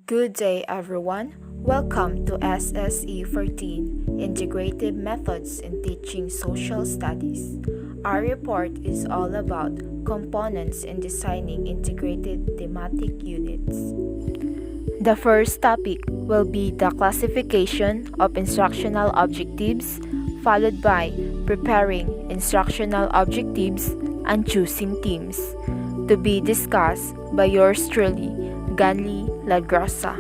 Good day, everyone. Welcome to SSE 14 Integrative Methods in Teaching Social Studies. Our report is all about components in designing integrated thematic units. The first topic will be the classification of instructional objectives, followed by preparing instructional objectives and choosing themes, to be discussed by yours truly, Ganli Lagrosa.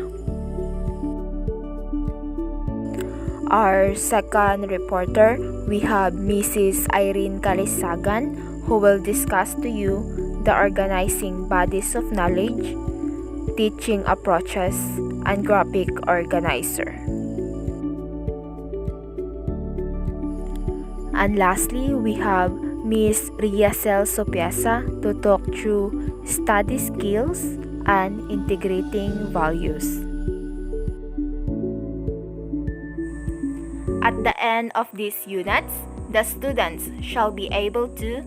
Our second reporter, we have Mrs. Irene Calisagan, who will discuss to you the organizing bodies of knowledge, teaching approaches, and graphic organizer. And lastly, we have Ms. Riacel Sopiesa to talk through study skills and integrating values. At the end of these units, the students shall be able to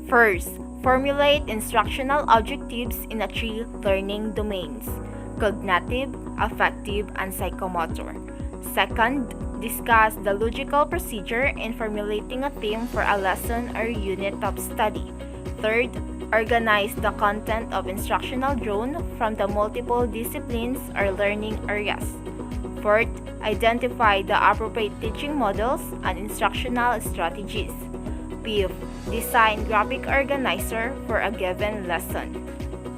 first, formulate instructional objectives in the three learning domains: cognitive, affective, and psychomotor. Second, discuss the logical procedure in formulating a theme for a lesson or unit of study. Third, organize the content of instructional drone from the multiple disciplines or learning areas. Fourth, identify the appropriate teaching models and instructional strategies. Fifth, design graphic organizer for a given lesson.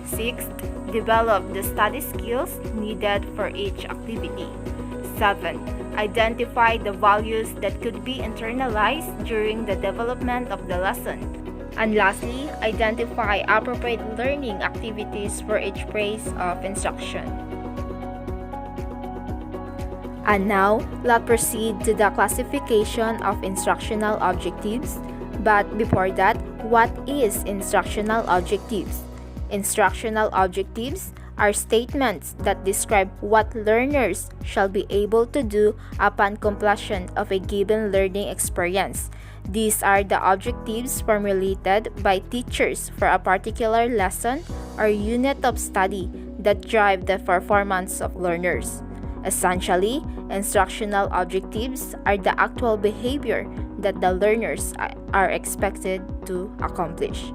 Sixth, develop the study skills needed for each activity. Seventh, identify the values that could be internalized during the development of the lesson. And lastly, identify appropriate learning activities for each phase of instruction. And now, let's proceed to the classification of instructional objectives. But before that, what is instructional objectives? Instructional objectives are statements that describe what learners shall be able to do upon completion of a given learning experience. These are the objectives formulated by teachers for a particular lesson or unit of study that drive the performance of learners. Essentially, instructional objectives are the actual behavior that the learners are expected to accomplish.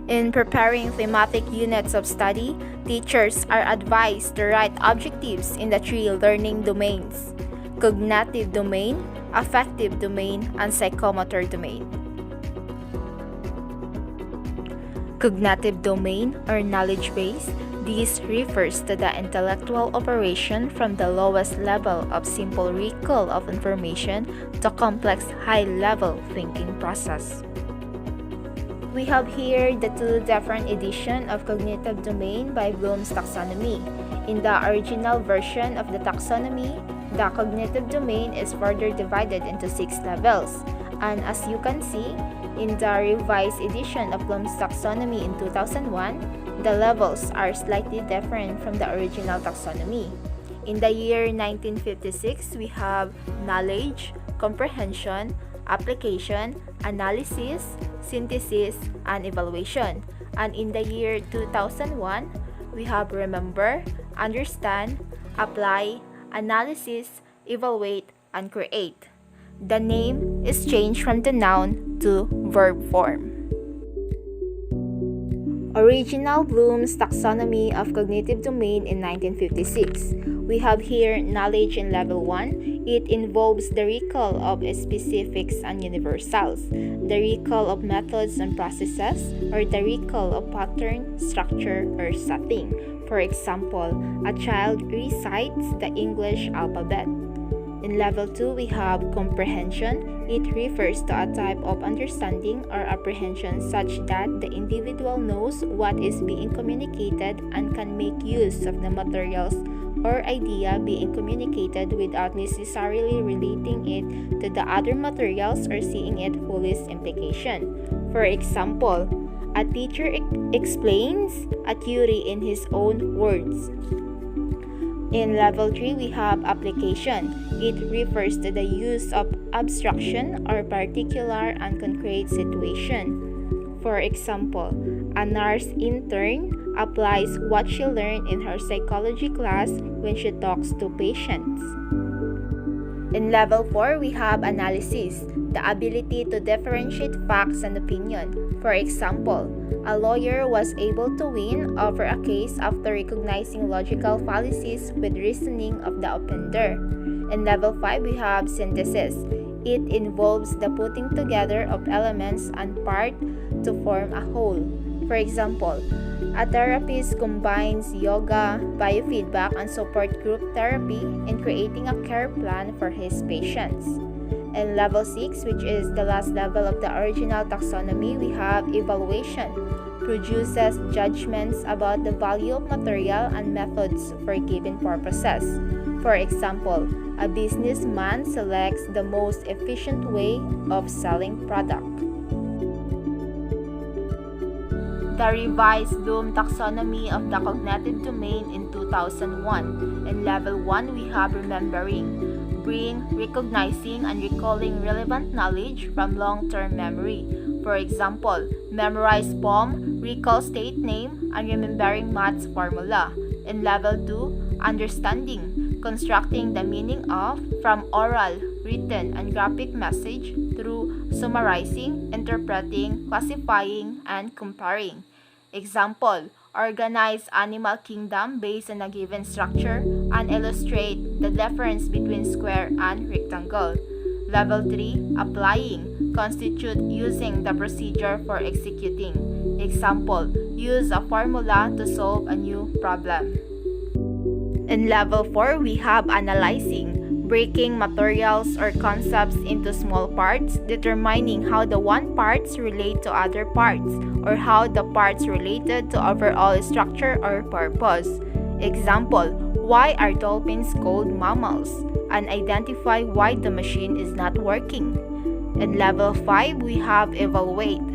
In preparing thematic units of study, teachers are advised to write objectives in the three learning domains: cognitive domain, affective domain, and psychomotor domain. Cognitive domain, or knowledge base, this refers to the intellectual operation from the lowest level of simple recall of information to complex high-level thinking process. We have here the two different editions of cognitive domain by Bloom's taxonomy. In the original version of the taxonomy, the cognitive domain is further divided into 6 levels. And as you can see, in the revised edition of Bloom's taxonomy in 2001, the levels are slightly different from the original taxonomy. In the year 1956, we have knowledge, comprehension, application, analysis, synthesis, and evaluation. And in the year 2001, we have remember, understand, apply, analysis, evaluate, and create. The name is changed from the noun to verb form. Original Bloom's taxonomy of cognitive domain in 1956. We have here knowledge in level 1. It involves the recall of specifics and universals, the recall of methods and processes, or the recall of pattern, structure, or setting. For example, a child recites the English alphabet. In level 2, we have comprehension. It refers to a type of understanding or apprehension such that the individual knows what is being communicated and can make use of the materials or idea being communicated without necessarily relating it to the other materials or seeing its fullest implication. For example, a teacher explains a theory in his own words. In level 3, we have application. It refers to the use of abstraction or particular and concrete situation. For example, a nurse intern applies what she learned in her psychology class when she talks to patients. In level 4, we have analysis, the ability to differentiate facts and opinion. For example, a lawyer was able to win over a case after recognizing logical fallacies with reasoning of the offender. In level 5, we have synthesis. It involves the putting together of elements and parts to form a whole. For example, a therapist combines yoga, biofeedback, and support group therapy in creating a care plan for his patients. In level 6, which is the last level of the original taxonomy, we have evaluation. Produces judgments about the value of material and methods for given purposes. For example, a businessman selects the most efficient way of selling product. The revised Bloom taxonomy of the cognitive domain in 2001. In level 1, we have remembering, brain recognizing and recalling relevant knowledge from long-term memory. For example, memorize poem, recall state name, and remembering maths formula. In level 2, understanding, constructing the meaning of from oral, written, and graphic message through summarizing, interpreting, classifying, and comparing. Example, organize animal kingdom based on a given structure and illustrate the difference between square and rectangle. Level 3, applying, constitute using the procedure for executing. Example, use a formula to solve a new problem. In level 4, we have analyzing, breaking materials or concepts into small parts, determining how the one parts relate to other parts, or how the parts related to overall structure or purpose. Example, why are dolphins called mammals? And identify why the machine is not working. In level 5, we have evaluate,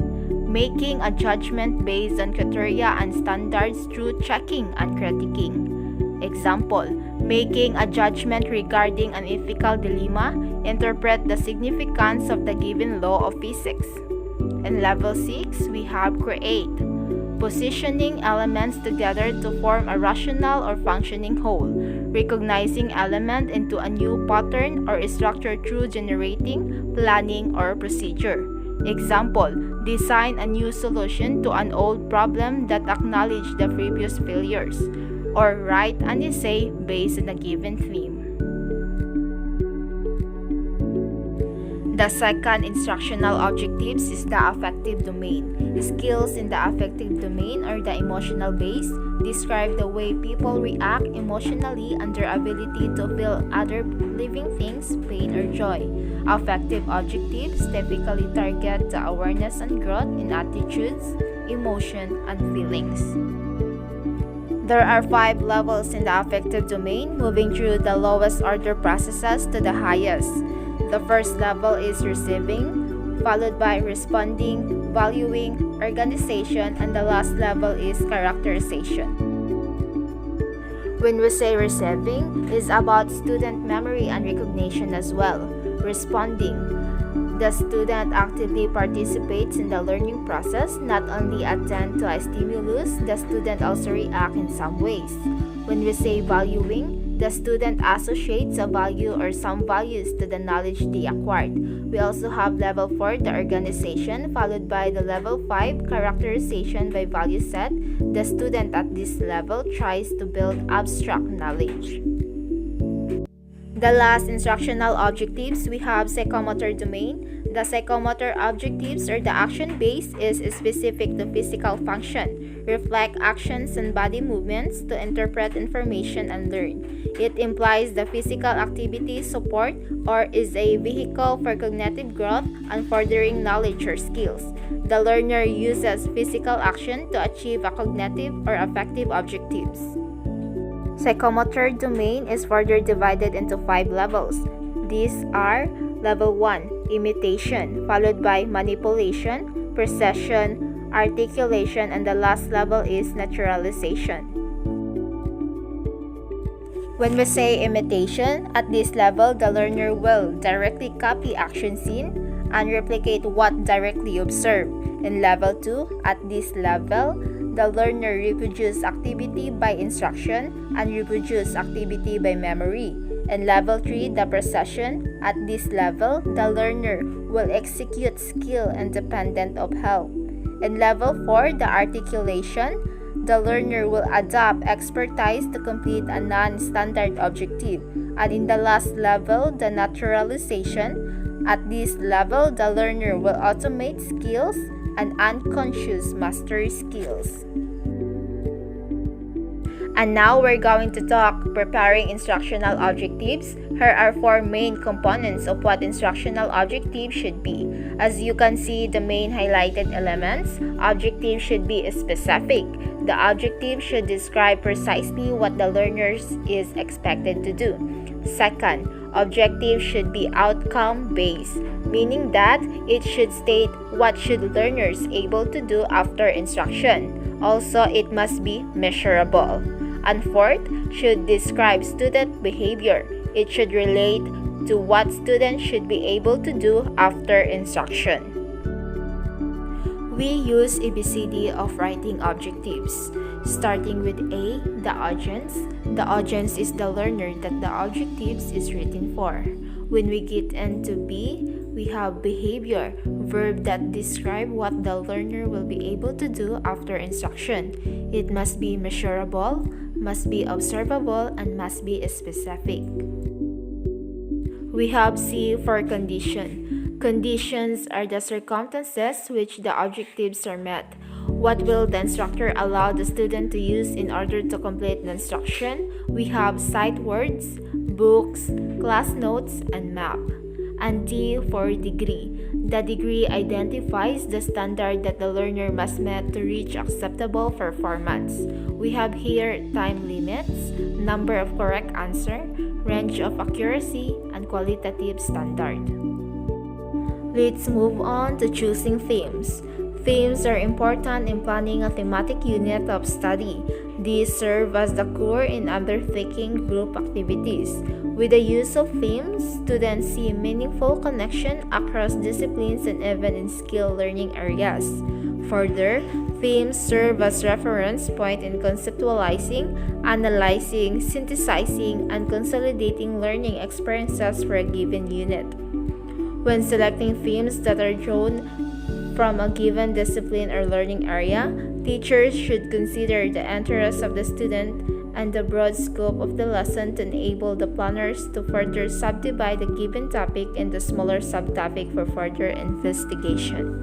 making a judgment based on criteria and standards through checking and critiquing. Example, making a judgment regarding an ethical dilemma, interpret the significance of the given law of physics. In level 6, we have create, positioning elements together to form a rational or functioning whole, recognizing element into a new pattern or structure through generating, planning, or procedure. Example, design a new solution to an old problem that acknowledge the previous failures, or write an essay based on a given theme. The second instructional objectives is the affective domain. Skills in the affective domain or the emotional base describe the way people react emotionally and their ability to feel other living things, pain or joy. Affective objectives typically target the awareness and growth in attitudes, emotion, and feelings. There are 5 levels in the affective domain, moving through the lowest order processes to the highest. The first level is receiving, followed by responding, valuing, organization, and the last level is characterization. When we say receiving, it's about student memory and recognition as well. Responding, the student actively participates in the learning process, not only attend to a stimulus, the student also reacts in some ways. When we say valuing, the student associates a value or some values to the knowledge they acquired. We also have level 4, the organization, followed by the level 5, characterization by value set. The student at this level tries to build abstract knowledge. The last instructional objectives, we have psychomotor domain. The psychomotor objectives or the action base is specific to physical function, reflect actions and body movements to interpret information and learn. It implies the physical activity support or is a vehicle for cognitive growth and furthering knowledge or skills. The learner uses physical action to achieve a cognitive or affective objectives. Psychomotor domain is further divided into 5 levels. These are level 1, imitation, followed by manipulation, procession, articulation, and the last level is naturalization. When we say imitation, at this level, the learner will directly copy action scene and replicate what directly observed. In level 2, at this level, the learner reproduces activity by instruction and reproduces activity by memory. In level 3, the procession, at this level, the learner will execute skill independent of help. In level 4, the articulation, the learner will adopt expertise to complete a non-standard objective. And in the last level, the naturalization, at this level, the learner will automate skills and unconscious mastery skills. And now we're going to talk preparing instructional objectives. Here are 4 main components of what instructional objective should be. As you can see, the main highlighted elements, objective should be specific. The objective should describe precisely what the learner is expected to do. Second, objective should be outcome-based, meaning that it should state what should learners able to do after instruction. Also, it must be measurable. And fourth, should describe student behavior. It should relate to what students should be able to do after instruction. We use ABCD of writing objectives. Starting with A, the audience. The audience is the learner that the objectives is written for. When we get into B, we have behavior, verb that describe what the learner will be able to do after instruction. It must be measurable, must be observable, and must be specific. We have C for condition. Conditions are the circumstances which the objectives are met. What will the instructor allow the student to use in order to complete the instruction? We have sight words, books, class notes, and map. And D for degree. The degree identifies the standard that the learner must meet to reach acceptable performance. We have here time limits, number of correct answer, range of accuracy, and qualitative standard. Let's move on to choosing themes. Themes are important in planning a thematic unit of study. These serve as the core in undertaking group activities. With the use of themes, students see meaningful connection across disciplines and even in skill learning areas. Further, themes serve as reference point in conceptualizing, analyzing, synthesizing, and consolidating learning experiences for a given unit. When selecting themes that are drawn from a given discipline or learning area, teachers should consider the interests of the student and the broad scope of the lesson to enable the planners to further subdivide the given topic into smaller subtopics for further investigation.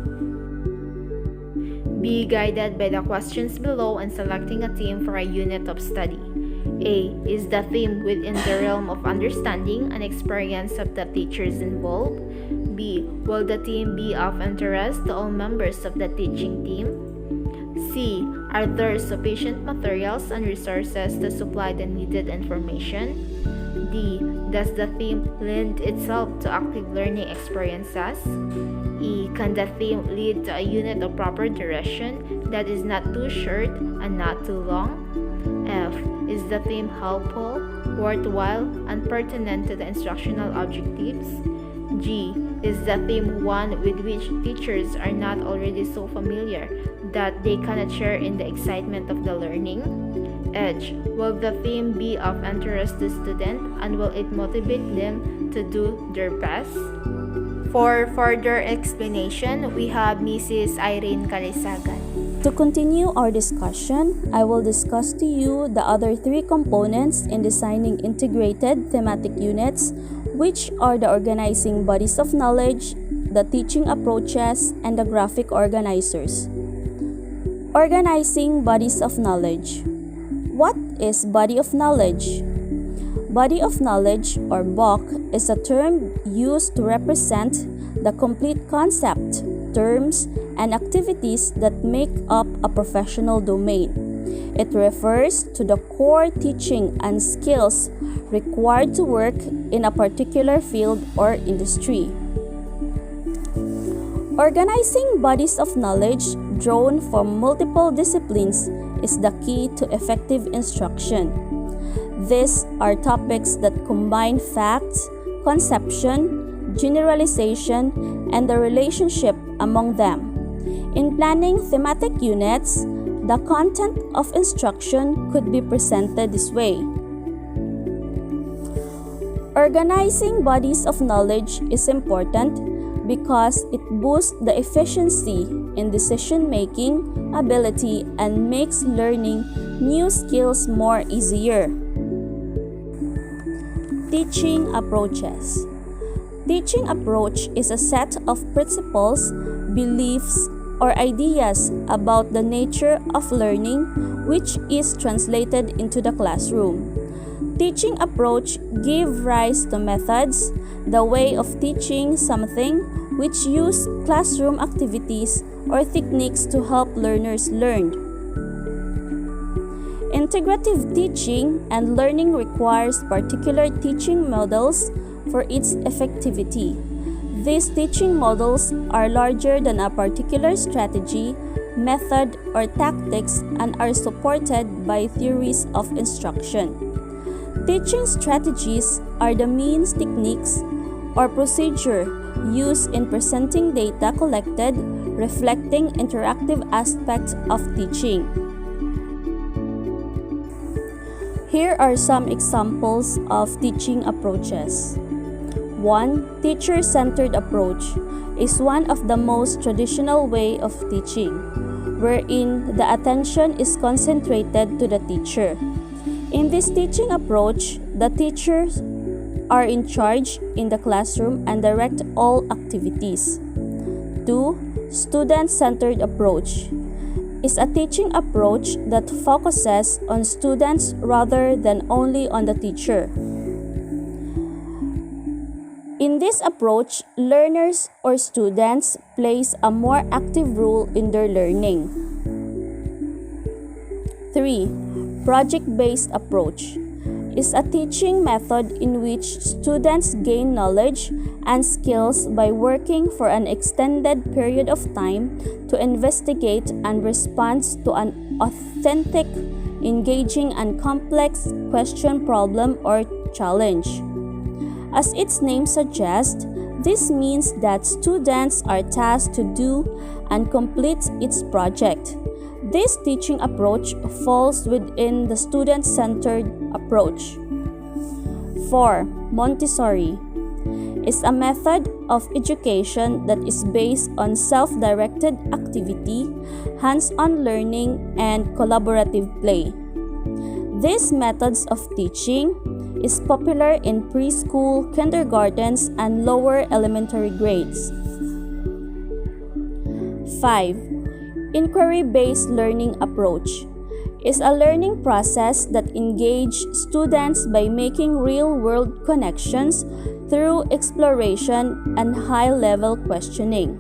Be guided by the questions below and selecting a theme for a unit of study. A. Is the theme within the realm of understanding and experience of the teachers involved? B. Will the theme be of interest to all members of the teaching team? C. Are there sufficient materials and resources to supply the needed information? D. Does the theme lend itself to active learning experiences? E. Can the theme lead to a unit of proper duration that is not too short and not too long? F. Is the theme helpful, worthwhile, and pertinent to the instructional objectives? G. Is the theme one with which teachers are not already so familiar that they cannot share in the excitement of the learning? H. Will the theme be of interest to students and will it motivate them to do their best? For further explanation, we have Mrs. Irene Calisagan. To continue our discussion, I will discuss to you the other 3 components in designing integrated thematic units, which are the organizing bodies of knowledge, the teaching approaches, and the graphic organizers. Organizing bodies of knowledge. What is body of knowledge? Body of knowledge, or BOK, is a term used to represent the complete concept, terms, and activities that make up a professional domain. It refers to the core teaching and skills required to work in a particular field or industry. Organizing bodies of knowledge drawn from multiple disciplines is the key to effective instruction. These are topics that combine facts, conception, generalization, and the relationship among them. In planning thematic units, The content of instruction could be presented this way. Organizing bodies of knowledge is important because it boosts the efficiency in decision-making ability and makes learning new skills more easier. Teaching approaches. Teaching approach is a set of principles, beliefs, or ideas about the nature of learning which is translated into the classroom. Teaching approach give rise to methods, the way of teaching something which use classroom activities or techniques to help learners learn. Integrative teaching and learning requires particular teaching models for its effectivity. These teaching models are larger than a particular strategy, method, or tactics and are supported by theories of instruction. Teaching strategies are the means, techniques, or procedure used in presenting data collected, reflecting interactive aspects of teaching. Here are some examples of teaching approaches. 1. Teacher-centered approach is one of the most traditional way of teaching, wherein the attention is concentrated to the teacher. In this teaching approach, the teachers are in charge in the classroom and direct all activities. 2. Student-centered approach is a teaching approach that focuses on students rather than only on the teacher. In this approach, learners or students plays a more active role in their learning. 3. Project-based approach is a teaching method in which students gain knowledge and skills by working for an extended period of time to investigate and respond to an authentic, engaging, and complex question, problem, or challenge. As its name suggests, this means that students are tasked to do and complete its project. This teaching approach falls within the student-centered approach. 4. Montessori is a method of education that is based on self-directed activity, hands-on learning, and collaborative play. These methods of teaching is popular in preschool, kindergartens, and lower elementary grades. 5. Inquiry-based learning approach is a learning process that engages students by making real-world connections through exploration and high-level questioning.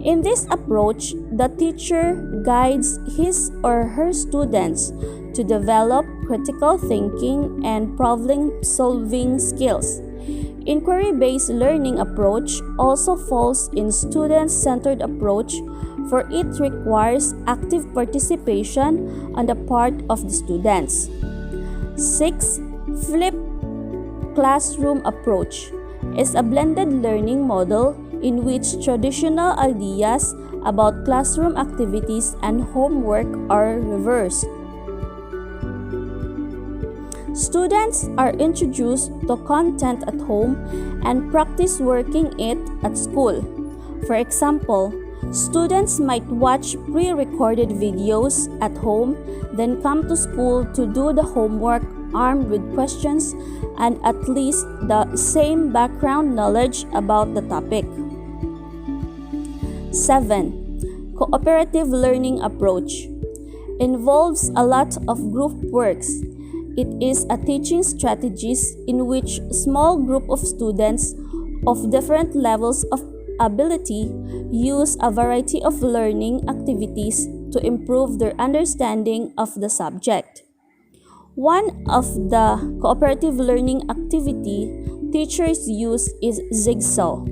In this approach, the teacher guides his or her students to develop critical thinking and problem-solving skills. Inquiry-based learning approach also falls in student-centered approach, for it requires active participation on the part of the students. 6. Flipped classroom approach is a blended learning model in which traditional ideas about classroom activities and homework are reversed. Students are introduced to content at home and practice working it at school. For example, students might watch pre-recorded videos at home, then come to school to do the homework armed with questions and at least the same background knowledge about the topic. 7. Cooperative learning approach involves a lot of group works. It is a teaching strategies in which small group of students of different levels of ability use a variety of learning activities to improve their understanding of the subject. One of the cooperative learning activity teachers use is Jigsaw,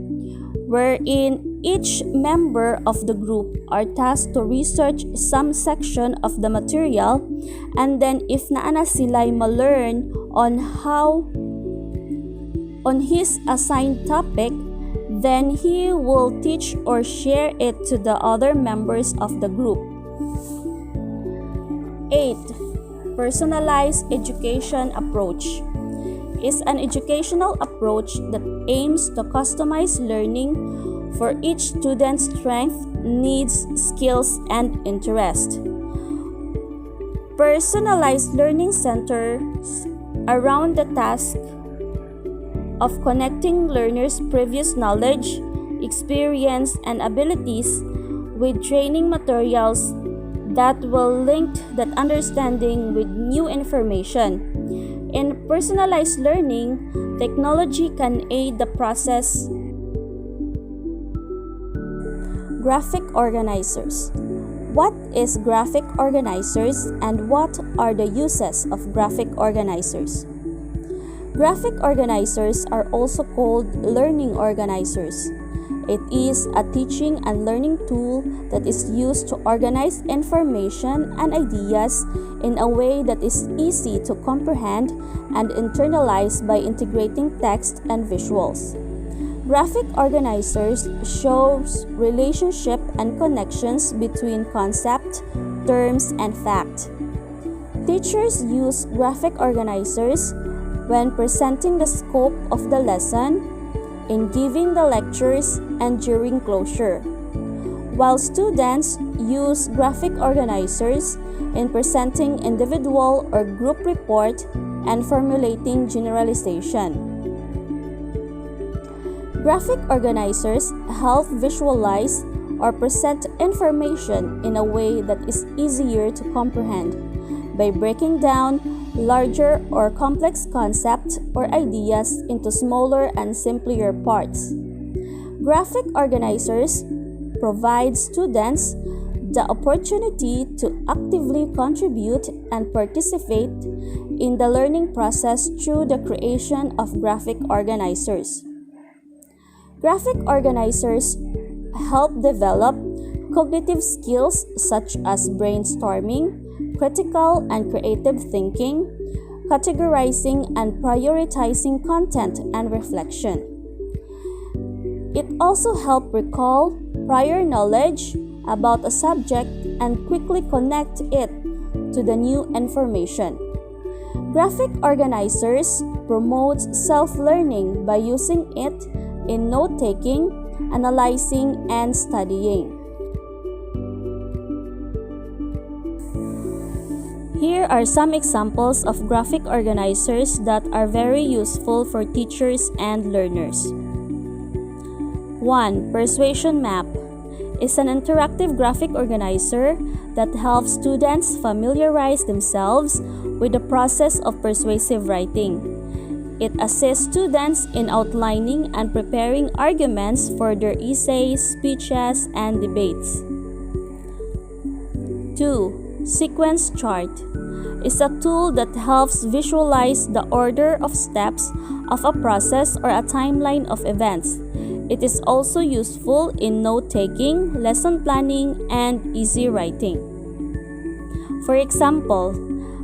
wherein each member of the group are tasked to research some section of the material, and then if naana sila'y ma-learn on his assigned topic, then he will teach or share it to the other members of the group. 8. Personalized education approach is an educational approach that aims to customize learning for each student's strength, needs, skills, and interest. Personalized learning centers around the task of connecting learners' previous knowledge, experience, and abilities with training materials that will link that understanding with new information. In personalized learning, technology can aid the process. Graphic organizers. What is graphic organizers and what are the uses of graphic organizers? Graphic organizers are also called learning organizers. It is a teaching and learning tool that is used to organize information and ideas in a way that is easy to comprehend and internalize by integrating text and visuals. Graphic organizers shows relationship and connections between concept, terms, and fact. Teachers use graphic organizers when presenting the scope of the lesson, in giving the lectures, and during closure, while students use graphic organizers in presenting individual or group report and formulating generalization. Graphic organizers help visualize or present information in a way that is easier to comprehend by breaking down larger or complex concepts or ideas into smaller and simpler parts. Graphic organizers provide students the opportunity to actively contribute and participate in the learning process through the creation of graphic organizers. Graphic organizers help develop cognitive skills such as brainstorming, critical and creative thinking, categorizing and prioritizing content and reflection. It also helps recall prior knowledge about a subject and quickly connect it to the new information. Graphic organizers promote self-learning by using it in note-taking, analyzing, and studying. Here are some examples of graphic organizers that are very useful for teachers and learners. 1. Persuasion Map is an interactive graphic organizer that helps students familiarize themselves with the process of persuasive writing. It assists students in outlining and preparing arguments for their essays, speeches, and debates. 2. Sequence Chart is a tool that helps visualize the order of steps of a process or a timeline of events. It is also useful in note-taking, lesson planning, and easy writing. For example,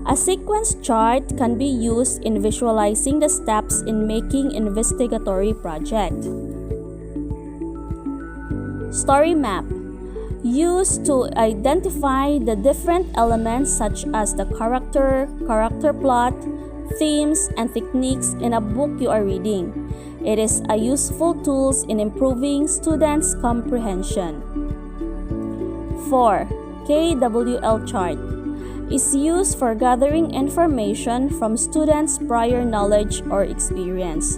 a sequence chart can be used in visualizing the steps in making investigatory project. Story Map used to identify the different elements such as the character plot, themes, and techniques in a book you are reading. It is a useful tool in improving students' comprehension. 4. KWL chart is used for gathering information from students' prior knowledge or experience.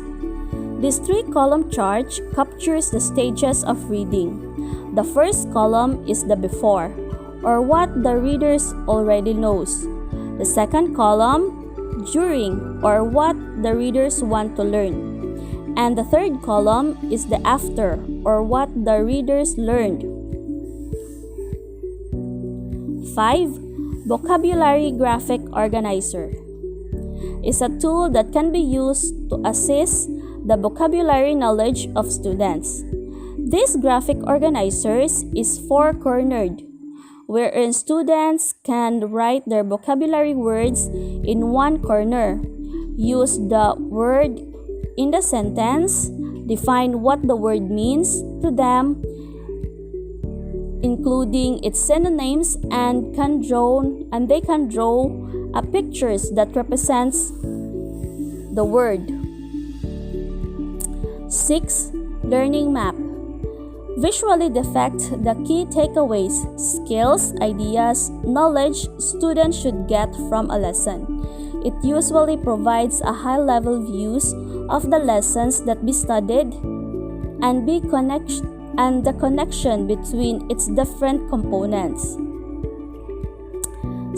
This 3-column chart captures the stages of reading. The first column is the before, or what the readers already knows. The second column, during, or what the readers want to learn. And the third column is the after, or what the readers learned. 5. Vocabulary Graphic Organizer is a tool that can be used to assist the vocabulary knowledge of students. This graphic organizer is four-cornered, wherein students can write their vocabulary words in one corner, use the word in the sentence, define what the word means to them including its synonyms, and they can draw pictures that represents the word. 6. Learning map. Visually depict the key takeaways, skills, ideas, knowledge students should get from a lesson. It usually provides a high-level views of the lessons that be studied and the connection between its different components.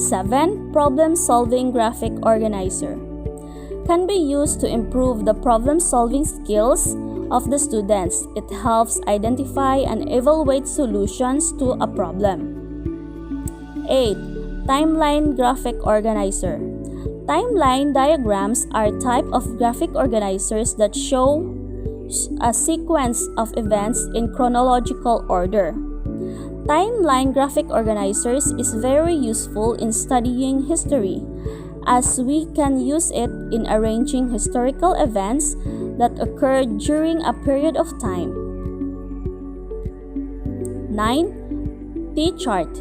7. Problem-solving graphic organizer. Can be used to improve the problem-solving skills of the students. It helps identify and evaluate solutions to a problem. 8. Timeline graphic organizer. Timeline diagrams are a type of graphic organizers that show a sequence of events in chronological order. Timeline graphic organizers is very useful in studying history, as we can use it in arranging historical events that occurred during a period of time. 9. T-chart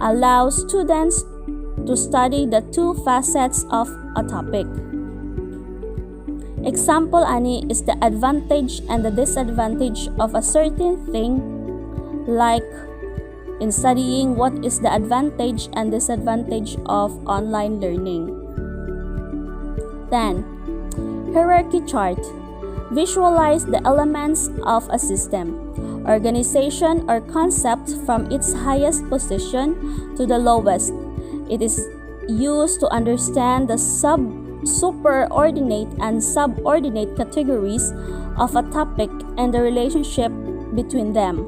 allows students to study the two facets of a topic. Example ani is the advantage and the disadvantage of a certain thing, like in studying what is the advantage and disadvantage of online learning. 10. Hierarchy chart. Visualize the elements of a system, organization, or concept from its highest position to the lowest. It is used to understand the superordinate and subordinate categories of a topic and the relationship between them.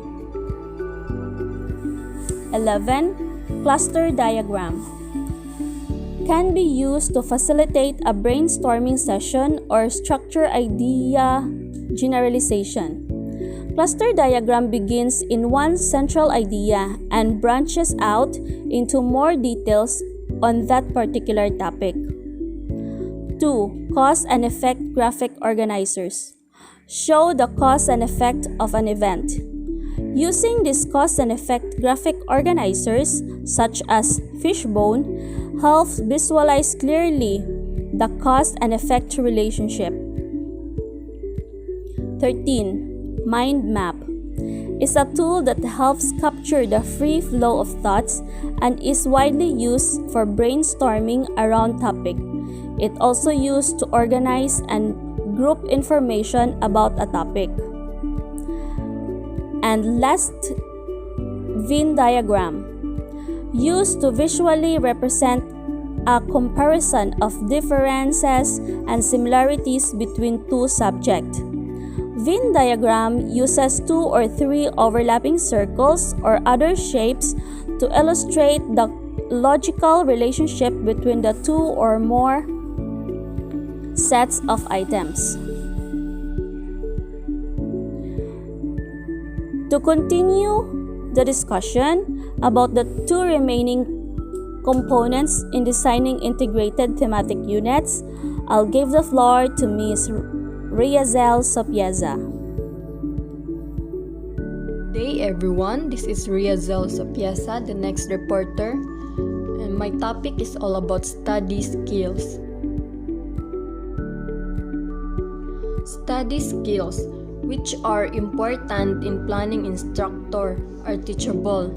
11. Cluster diagram. Can be used to facilitate a brainstorming session or structure idea generalization. Cluster diagram begins in one central idea and branches out into more details on that particular topic. 2. Cause and effect graphic organizers. Show the cause and effect of an event. Using these cause and effect graphic organizers, such as Fishbone, helps visualize clearly the cause and effect relationship. 13. Mind map is a tool that helps capture the free flow of thoughts and is widely used for brainstorming around topic. It also used to organize and group information about a topic. And last, Venn diagram, used to visually represent a comparison of differences and similarities between two subjects. Venn diagram uses 2 or 3 overlapping circles or other shapes to illustrate the logical relationship between the two or more sets of items. To continue the discussion about the two remaining components in designing integrated thematic units, I'll give the floor to Ms. Riazel Sopieza. Good day everyone, this is Riazel Sopieza, the next reporter, and my topic is all about study skills. Study skills, which are important in planning instructor, are teachable.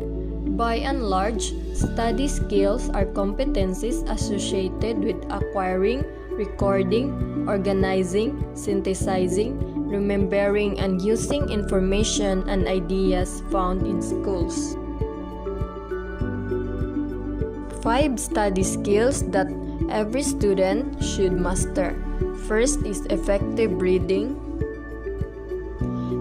By and large, study skills are competencies associated with acquiring, recording, organizing, synthesizing, remembering, and using information and ideas found in schools. 5 study skills that every student should master. First is effective reading.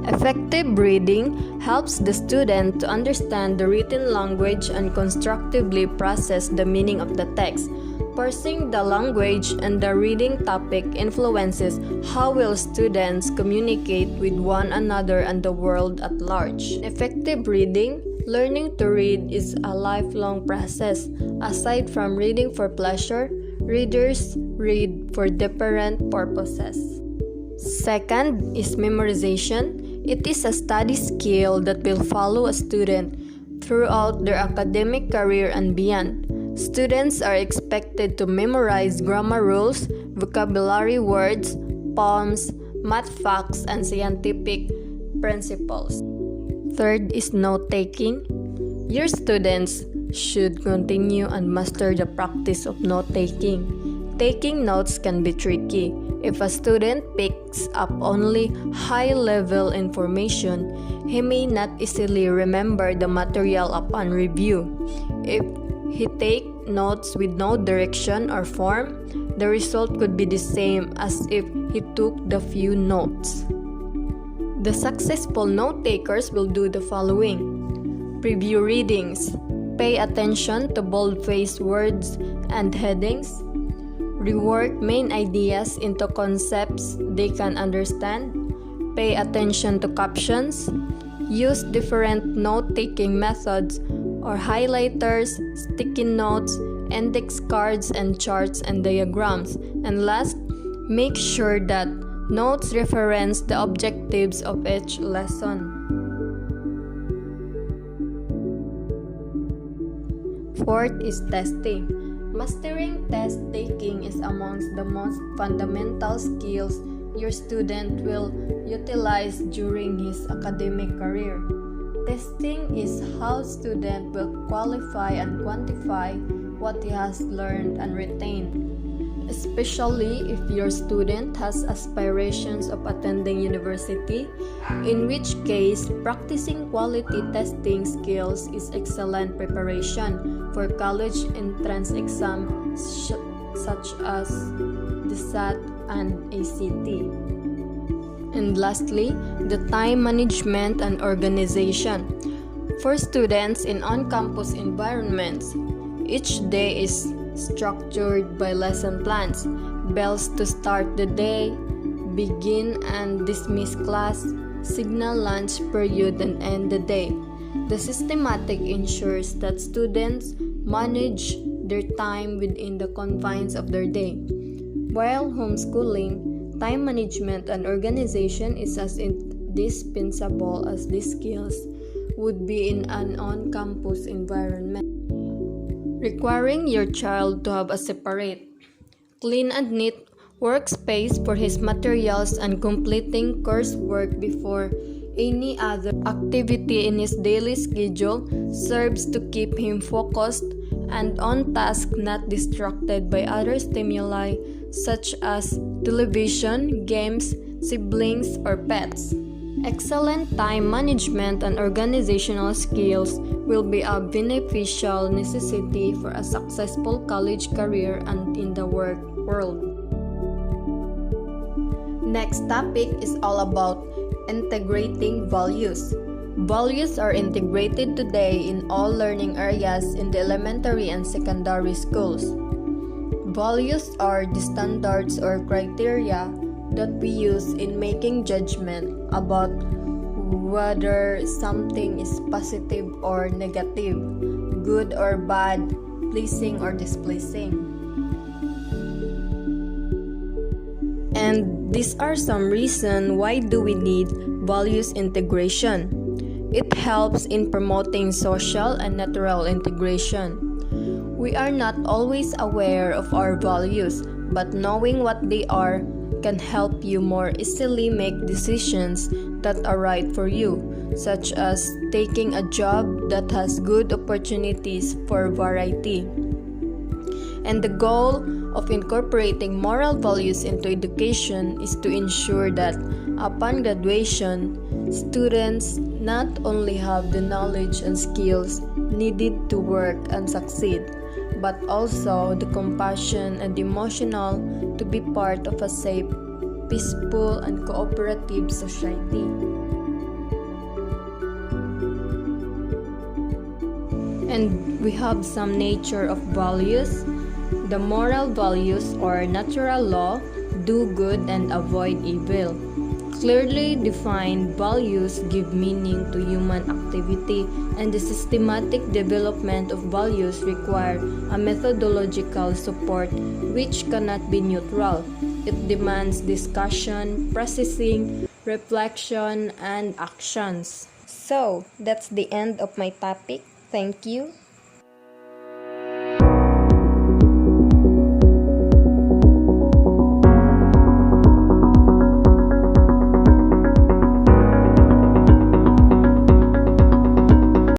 Effective reading helps the student to understand the written language and constructively process the meaning of the text. Parsing the language and the reading topic influences how well students communicate with one another and the world at large. Effective reading, learning to read is a lifelong process. Aside from reading for pleasure, readers read for different purposes. Second is memorization. It is a study skill that will follow a student throughout their academic career and beyond. Students are expected to memorize grammar rules, vocabulary words, poems, math facts, and scientific principles. Third is note-taking. Your students should continue and master the practice of note-taking. Taking notes can be tricky. If a student picks up only high-level information, he may not easily remember the material upon review. If he takes notes with no direction or form, the result could be the same as if he took the few notes. The successful note-takers will do the following. Preview readings. Pay attention to bold-faced words and headings. Rework main ideas into concepts they can understand. Pay attention to captions. Use different note-taking methods or highlighters, sticky notes, index cards, and charts and diagrams. And last, make sure that notes reference the objectives of each lesson. Fourth is testing. Mastering test taking is amongst the most fundamental skills your student will utilize during his academic career. Testing is how student will qualify and quantify what he has learned and retained. Especially if your student has aspirations of attending university, in which case practicing quality testing skills is excellent preparation for college entrance exams such as the SAT and ACT. And lastly, the time management and organization. For students in on-campus environments, each day is structured by lesson plans, bells to start the day, begin and dismiss class, signal lunch period, and end the day. The systematic ensures that students manage their time within the confines of their day. While homeschooling, time management and organization is as indispensable as these skills would be in an on-campus environment. Requiring your child to have a separate, clean and neat workspace for his materials and completing coursework before any other activity in his daily schedule serves to keep him focused and on task, not distracted by other stimuli such as television, games, siblings, or pets. Excellent time management and organizational skills will be a beneficial necessity for a successful college career and in the work world. Next topic is all about integrating values. Values are integrated today in all learning areas in the elementary and secondary schools. Values are the standards or criteria that we use in making judgment about whether something is positive or negative, good or bad, pleasing or displeasing. And these are some reasons why do we need values integration. It helps in promoting social and natural integration. We are not always aware of our values, but knowing what they are can help you more easily make decisions that are right for you, such as taking a job that has good opportunities for variety. And the goal of incorporating moral values into education is to ensure that upon graduation, students not only have the knowledge and skills needed to work and succeed, but also the compassion and emotional to be part of a safe, peaceful, and cooperative society. And we have some nature of values. The moral values or natural law, do good and avoid evil. Clearly defined values give meaning to human activity, and the systematic development of values require a methodological support which cannot be neutral. It demands discussion, processing, reflection, and actions. So, that's the end of my topic. Thank you.